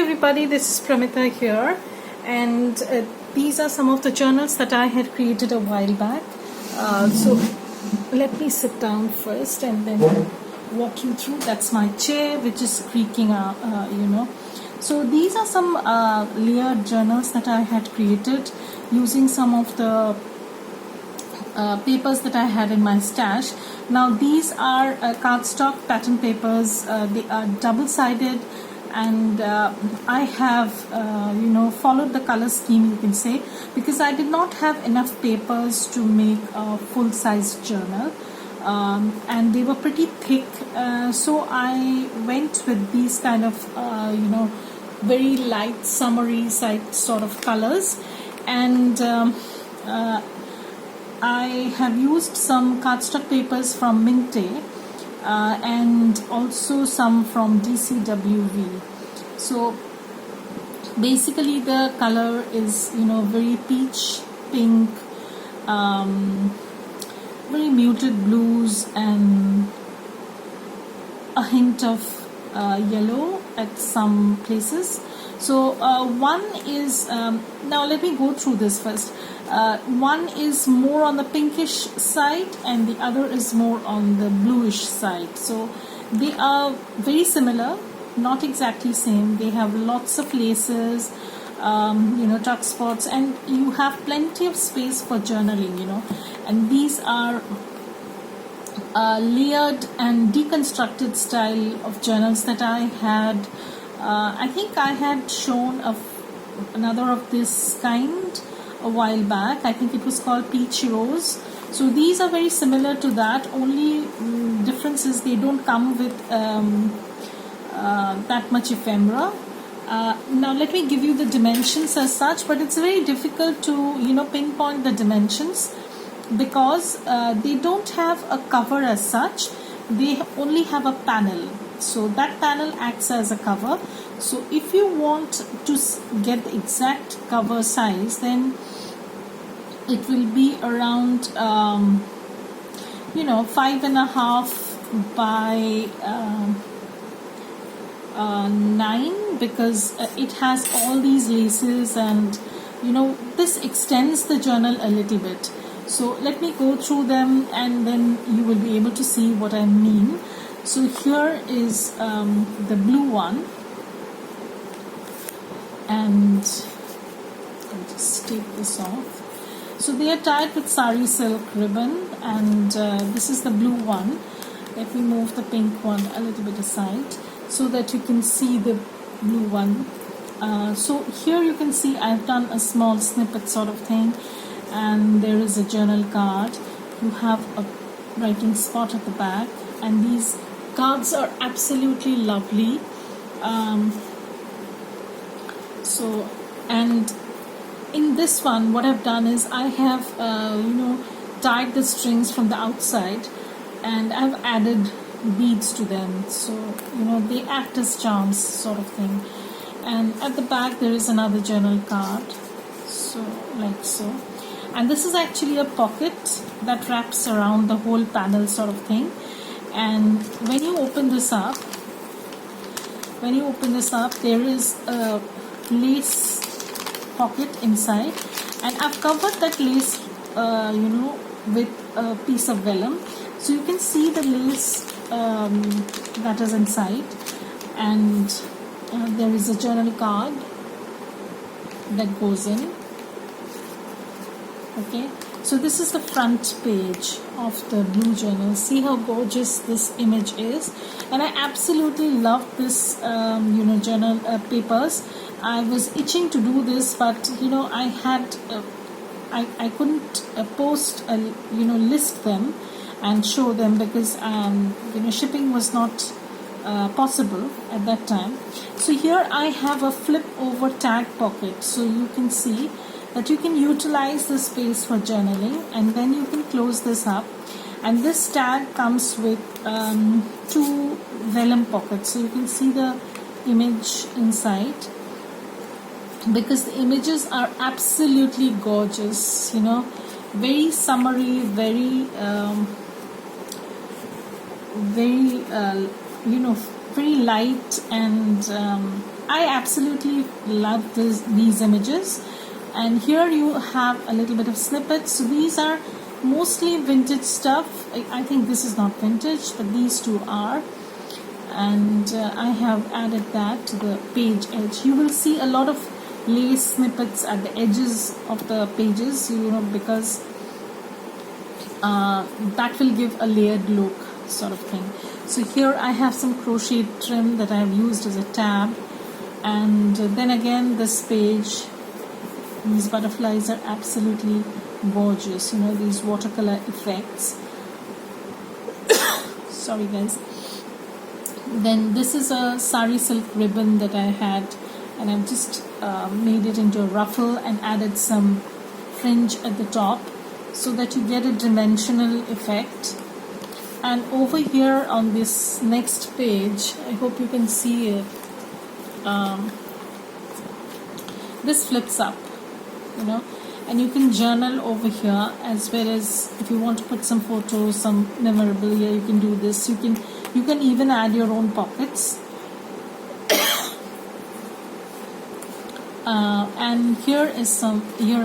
everybody, this is Pramita here, and these are some of the journals that I had created a while back. So let me sit down first and then walk you through. That's my chair which is creaking, So these are some layered journals that I had created using some of the papers that I had in my stash. Now these are cardstock pattern papers. They are double-sided, and I have followed the color scheme, you can say, because I did not have enough papers to make a full-size journal, and they were pretty thick, so I went with these kind of very light summery side sort of colors. And I have used some cardstock papers from Minte and also some from DCWV. So basically the color is very peach pink, very muted blues, and a hint of yellow at some places. So one is now let me go through this first. One is more on the pinkish side and the other is more on the bluish side. So they are very similar, not exactly same. They have lots of laces, tuck spots, and you have plenty of space for journaling, and these are layered and deconstructed style of journals that I had. I think I had shown another of this kind a while back. I think it was called Peach Rose. So these are very similar to that. Only difference is they don't come with that much ephemera. Now let me give you the dimensions as such, but it's very difficult to pinpoint the dimensions because they don't have a cover as such. They only have a panel. So that panel acts as a cover. So if you want to get the exact cover size, then it will be around 5.5 by 9, because it has all these laces, and this extends the journal a little bit. So let me go through them and then you will be able to see what I mean. So here is the blue one, and I'll just take this off. So they are tied with sari silk ribbon, and this is the blue one. Let me move the pink one a little bit aside so that you can see the blue one. So here you can see I've done a small snippet sort of thing, and there is a journal card. You have a writing spot at the back, and these cards are absolutely lovely. And in this one, what I've done is I have tied the strings from the outside, and I've added beads to them, so they act as charms sort of thing. And at the back there is another journal card, so like so. And this is actually a pocket that wraps around the whole panel sort of thing. And when you open this up, there is a lace pocket inside, and I've covered that lace with a piece of vellum, so you can see the lace that is inside. And there is a journal card that goes in. Okay, so this is the front page of the blue journal. See how gorgeous this image is, and I absolutely love this journal papers. I was itching to do this, but I couldn't post list them and show them because shipping was not possible at that time. So here I have a flip over tag pocket, so you can see that you can utilize the space for journaling, and then you can close this up. And this tag comes with 2 vellum pockets, so you can see the image inside, because the images are absolutely gorgeous, very summery, very very light, and I absolutely love these images. And here you have a little bit of snippets. So these are mostly vintage stuff. I think this is not vintage, but these two are. And I have added that to the page edge. You will see a lot of lace snippets at the edges of the pages, because that will give a layered look sort of thing. So here I have some crochet trim that I have used as a tab. And then again, this page, these butterflies are absolutely gorgeous, these watercolor effects. Sorry guys. Then this is a sari silk ribbon that I had, and I've just made it into a ruffle and added some fringe at the top so that you get a dimensional effect. And over here on this next page, I hope you can see it, this flips up, and you can journal over here, as well as if you want to put some photos, some memorabilia, you can do this. You can even add your own pockets. And here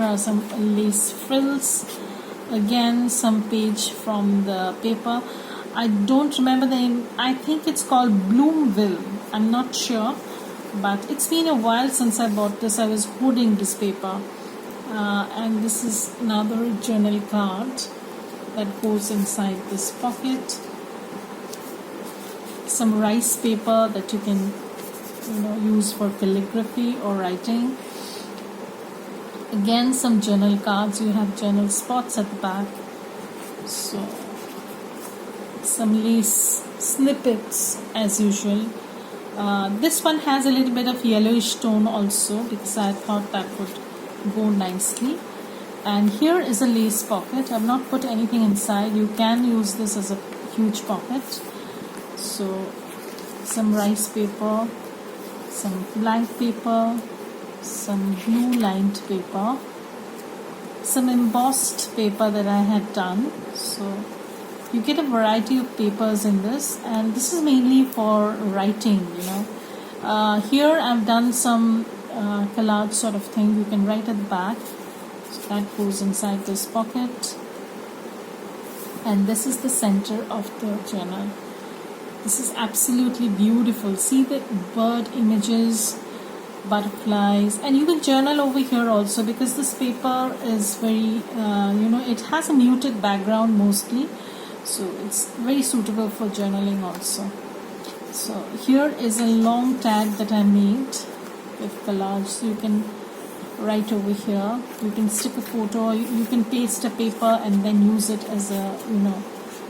are some lace frills. Again, some page from the paper. I don't remember the name. I think it's called Bloomville. I'm not sure, but it's been a while since I bought this. I was hoarding this paper. And this is another journal card that goes inside this pocket. Some rice paper that you can use for calligraphy or writing. Again, some journal cards. You have journal spots at the back. So some lace snippets as usual. This one has a little bit of yellowish tone also, because I thought that would go nicely. And here is a lace pocket. I've not put anything inside. You can use this as a huge pocket. So some rice paper, some blank paper, some blue lined paper, some embossed paper that I had done. So you get a variety of papers in this, and this is mainly for writing. Here I've done some collage sort of thing. You can write at the back, so that goes inside this pocket. And this is the center of the journal. This is absolutely beautiful. See the bird images, butterflies, and you can journal over here also, because this paper is very it has a muted background mostly, so it's very suitable for journaling also. So here is a long tag that I made with collage, so you can write over here. You can stick a photo, you can paste a paper and then use it as a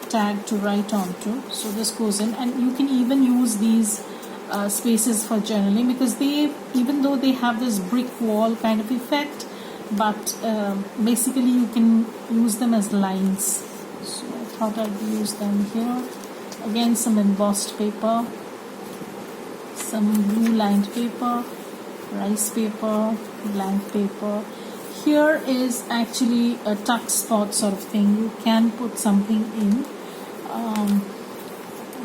tag to write onto. So this goes in, and you can even use these spaces for journaling, because even though they have this brick wall kind of effect, but basically you can use them as lines. So I thought I'd use them here. Again, some embossed paper, some blue lined paper, rice paper, blank paper. Here is actually a tuck spot sort of thing. You can put something in.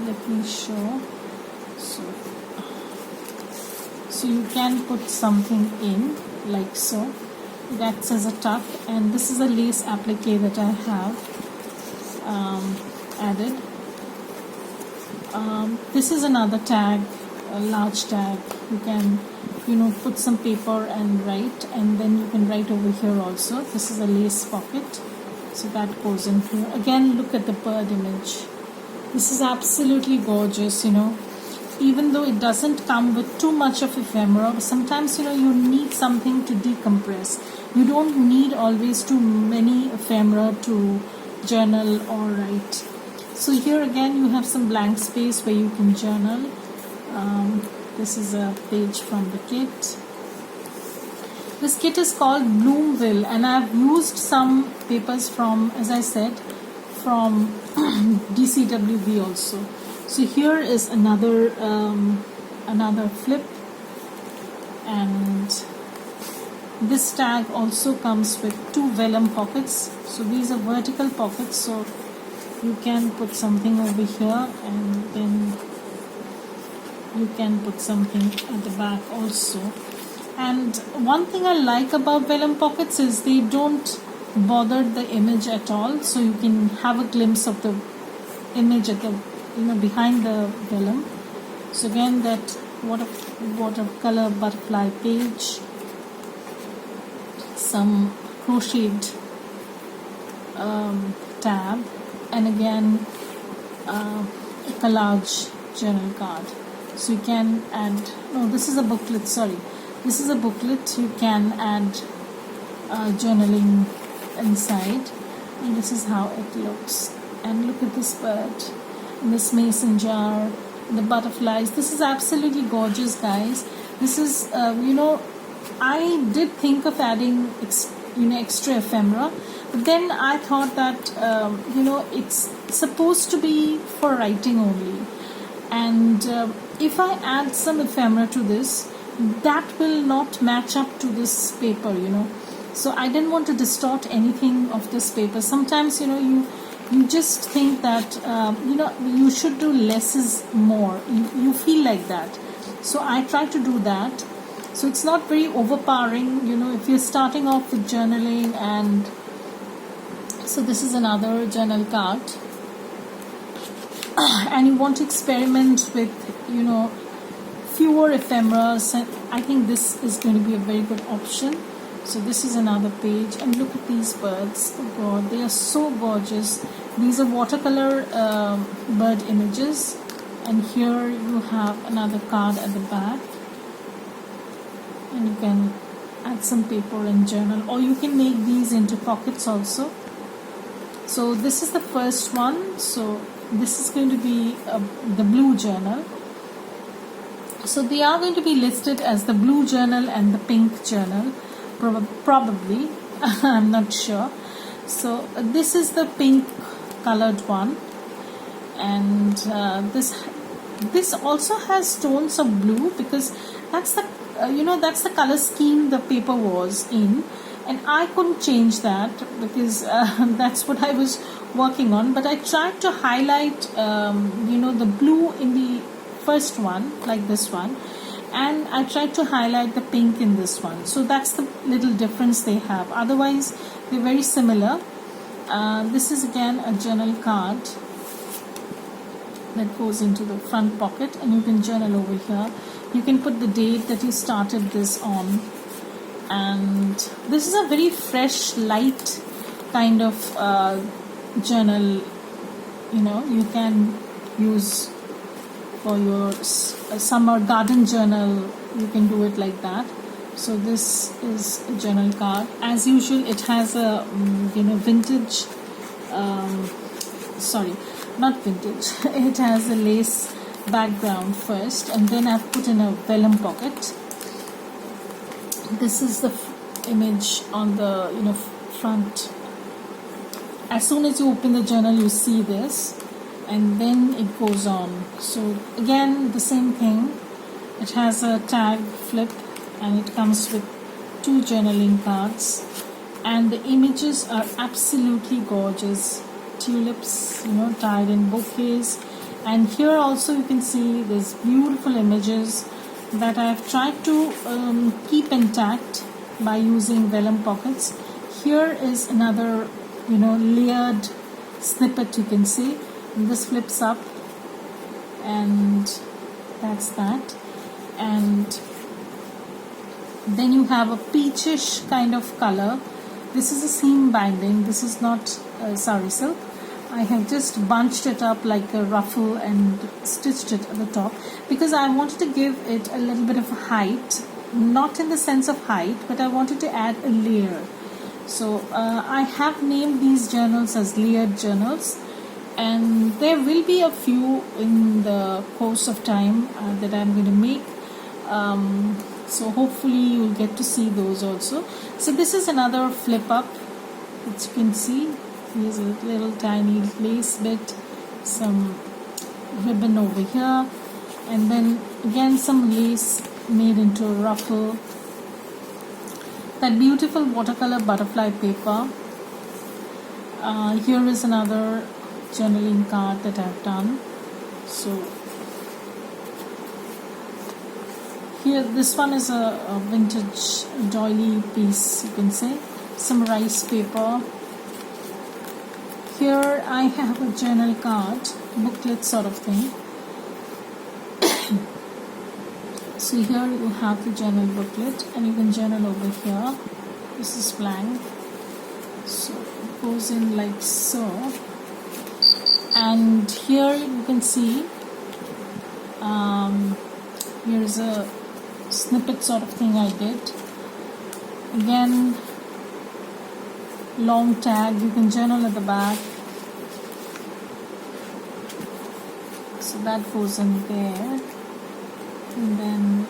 Let me show. So you can put something in like so. It acts as a tuck, and this is a lace applique that I have added. This is another tag, a large tag. You can put some paper and write, and then you can write over here also. This is a lace pocket, so that goes in here. Again, look at the bird image. This is absolutely gorgeous. Even though it doesn't come with too much of ephemera, sometimes you need something to decompress. You don't need always too many ephemera to journal or write. So here again you have some blank space where you can journal. This is a page from the kit. This kit is called Bloomville, and I've used some papers from, as I said, from DCWB also. So here is another flip, and this tag also comes with 2 vellum pockets. So these are vertical pockets, so you can put something over here and then you can put something at the back also. And one thing I like about vellum pockets is they don't bother the image at all, so you can have a glimpse of the image at the behind the vellum. So again, that watercolor butterfly page, some crocheted tab, and again a large journal card. So you can add, no, this is a booklet, sorry, this is a booklet. You can add journaling inside, and this is how it looks. And look at this bird, this mason jar, the butterflies. This is absolutely gorgeous, guys. This is I did think of adding extra ephemera, but then I thought that it's supposed to be for writing only, and if I add some ephemera to this, that will not match up to this paper, so I didn't want to distort anything of this paper. Sometimes you just think that you should do less is more. You feel like that, so I try to do that, so it's not very overpowering, if you're starting off with journaling. And so this is another journal card, and you want to experiment with fewer ephemeras, and I think this is going to be a very good option. So this is another page, and look at these birds. Oh God, they are so gorgeous. These are watercolor bird images, and here you have another card at the back, and you can add some paper and journal, or you can make these into pockets also. So this is the first one. So this is going to be the blue journal. So they are going to be listed as the blue journal and the pink journal, probably. I'm not sure. So this is the pink colored one, and this also has tones of blue, because that's the that's the color scheme the paper was in, and I couldn't change that because that's what I was working on. But I tried to highlight the blue in the first one, like this one, and I tried to highlight the pink in this one. So that's the little difference they have. Otherwise they're very similar. This is again a journal card that goes into the front pocket, and you can journal over here. You can put the date that you started this on, and this is a very fresh, light kind of journal. You can use for your summer garden journal. You can do it like that. So this is a journal card. As usual, it has a vintage, sorry, not vintage, it has a lace background first, and then I've put in a vellum pocket. This is the image on the front. As soon as you open the journal, you see this, and then it goes on. So again, the same thing. It has a tag flip, and it comes with 2 journaling cards, and the images are absolutely gorgeous. Tulips, tied in bouquets, and here also you can see there's beautiful images that I've tried to keep intact by using vellum pockets. Here is another layered snippet, you can see, and this flips up, and that's that. And then you have a peachish kind of color. This is a seam binding. This is not sari silk. I have just bunched it up like a ruffle and stitched it at the top, because I wanted to give it a little bit of height, not in the sense of height, but I wanted to add a layer. So I have named these journals as layered journals, and there will be a few in the course of time that I'm going to make. So hopefully you'll get to see those also. So this is another flip up, which you can see. Here's a little tiny lace bit, some ribbon over here, and then again some lace made into a ruffle. That beautiful watercolor butterfly paper. Here is another journaling card that I've done. So Here, this one is a vintage doily piece, you can say. Some rice paper. Here I have a journal card, booklet sort of thing. So here you have the journal booklet, and you can journal over here. This is blank. So it goes in like so. And here you can see here's a snippet sort of thing I did. Again, long tag, you can journal at the back. So that goes in there. And then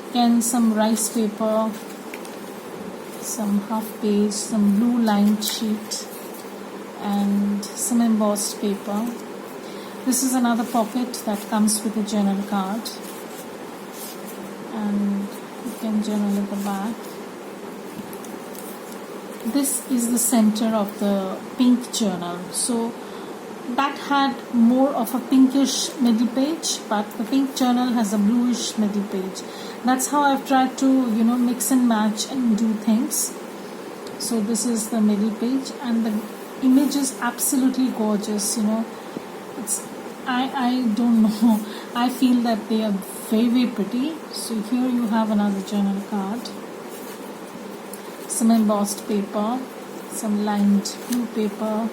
again some rice paper, some half page, some blue lined sheet, and some embossed paper. This is another pocket that comes with a journal card, and you can journal at the back. This is the center of the pink journal. So that had more of a pinkish middle page, but the pink journal has a bluish middle page. That's how I've tried to, mix and match and do things. So this is the middle page, and the image is absolutely gorgeous. It's I don't know. I feel that they are very, very pretty. So here you have another journal card, some embossed paper, some lined blue paper,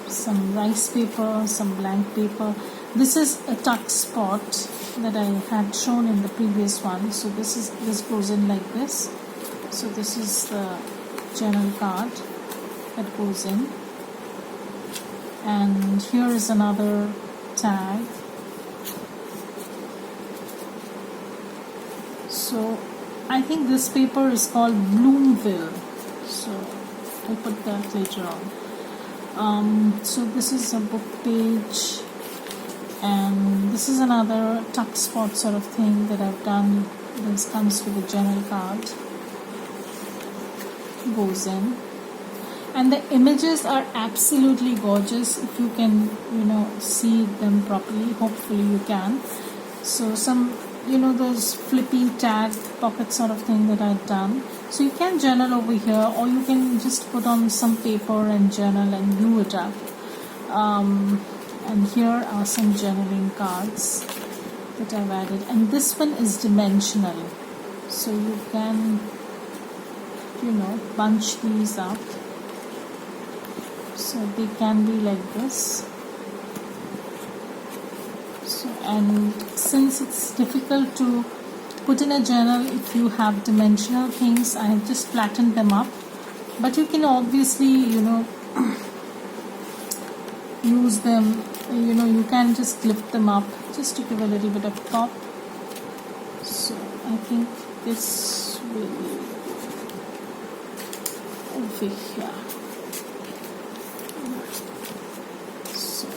some rice paper, some blank paper. This is a tuck spot that I had shown in the previous one. So this goes in like this. So this is the journal card that goes in, and here is another tag. So I think this paper is called Bloomville, so I'll put that later on. So this is a book page, and this is another tuck spot sort of thing that I've done. This comes with a journal card, goes in, and the images are absolutely gorgeous. If you can see them properly, hopefully you can. So some those flippy tag pocket sort of thing that I've done. So you can journal over here, or you can just put on some paper and journal and glue it up. And here are some journaling cards that I've added, and this one is dimensional, so you can bunch these up so they can be like this. So, and since it's difficult to put in a journal if you have dimensional things, I have just flattened them up, but you can obviously use them, you can just lift them up just to give a little bit of pop. So I think this will be over here. So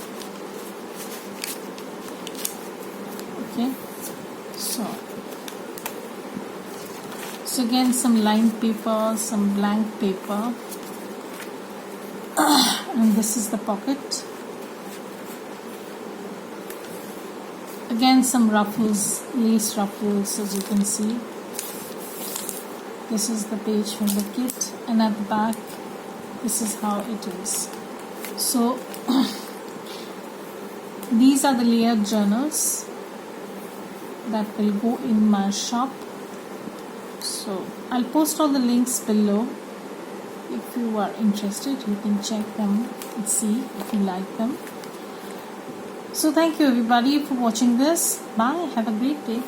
okay, so again some lined paper, some blank paper, and this is the pocket. Again some ruffles, lace ruffles, as you can see. This is the page from the kit, and at the back this is how it is. So these are the layered journals that will go in my shop. So I'll post all the links below. If you are interested, you can check them and see if you like them. So thank you everybody for watching this. Bye. Have a great day.